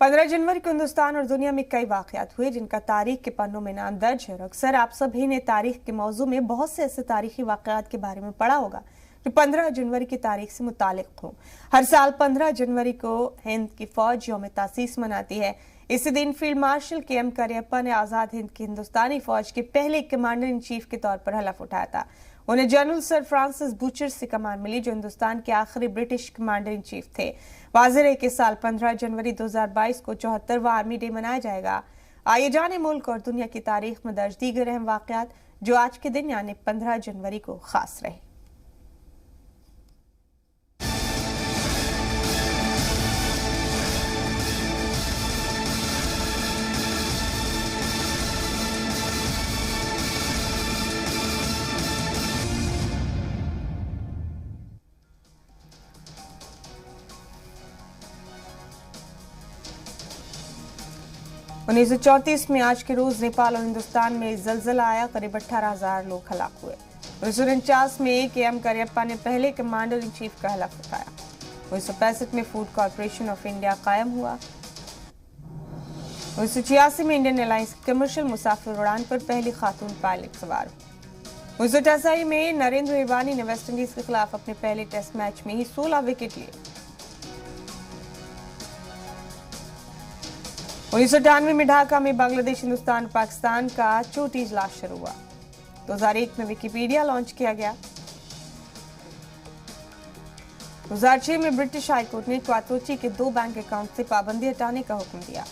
15 जनवरी को हिंदुस्तान और दुनिया में कई वाकयात हुए जिनका तारीख के पन्नों में नाम दर्ज है। अक्सर आप सभी ने तारीख के मौजू में बहुत से ऐसे तारीखी वाकयात के बारे में पढ़ा होगा जो 15 जनवरी की तारीख से मुतालिक हो। हर साल 15 जनवरी को हिंद की फौज यौम तासीस मनाती है। इसी दिन फील्ड मार्शल के.एम. करियप्पा ने आजाद हिंद की हिंदुस्तानी फौज के पहले कमांडर इन चीफ के तौर पर हलफ उठाया था। उन्हें जनरल सर फ्रांसिस बूचर से कमान मिली जो हिंदुस्तान के आखिरी ब्रिटिश कमांडर इन चीफ थे। वाज़ेह है कि साल 15 जनवरी 2022 को 74वां आर्मी डे मनाया जाएगा। आइए जाने मुल्क और दुनिया की तारीख में दर्ज दीगर अहम वाकयात जो आज के दिन यानी 15 जनवरी को खास रहे। उन्नीस सौ 34 में आज के रोज नेपाल और हिंदुस्तान में जलजला आया, करीब 18,000 लोग हलाक हुए। 1949 में के.एम. करियप्पा ने पहले कमांडर इन चीफ का हलफ उठाया। 1965 में फूड कॉर्पोरेशन ऑफ इंडिया कायम हुआ। 1986 में इंडियन एयरलाइंस कमर्शियल मुसाफिर उड़ान पर पहली खातून पायलट सवार। 1988 में नरेंद्र इरवानी ने वेस्टइंडीज के खिलाफ अपने पहले टेस्ट मैच में ही 16 विकेट लिए। 1998 में ढाका में बांग्लादेश, हिंदुस्तान, पाकिस्तान का चोटी इजलास शुरू हुआ। 2001 में विकिपीडिया लॉन्च किया गया। 2006 में ब्रिटिश हाईकोर्ट ने क्वातोची के 2 बैंक अकाउंट से पाबंदी हटाने का हुक्म दिया।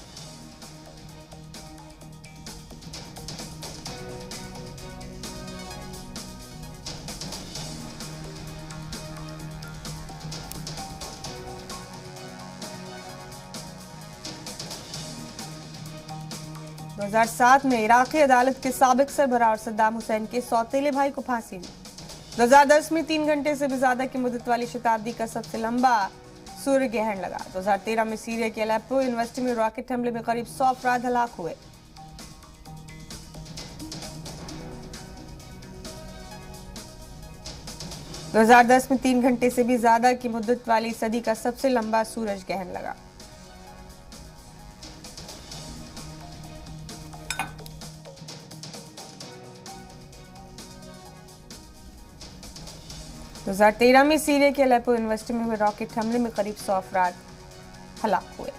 दो 2007 में इराकी अदालत के साबिक सरबराह और सद्दाम हुसैन के सौतेले भाई को फांसी दी। 2010 में 3 घंटे से भी ज्यादा की मुद्दत वाली शताब्दी का सबसे लंबा सूर्य ग्रहण लगा। 2013 में सीरिया के अलेप्पो यूनिवर्सिटी में रॉकेट हमले में करीब 100 अफराद हलाक हुए। दो 2010 में 3 घंटे से भी ज्यादा की मुद्दत वाली सदी का सबसे लंबा सूरज ग्रहण लगा। 2013 में सीरिया के अलेप्पो यूनिवर्सिटी में हुए रॉकेट हमले में करीब 100 अफराद हलाक हुए।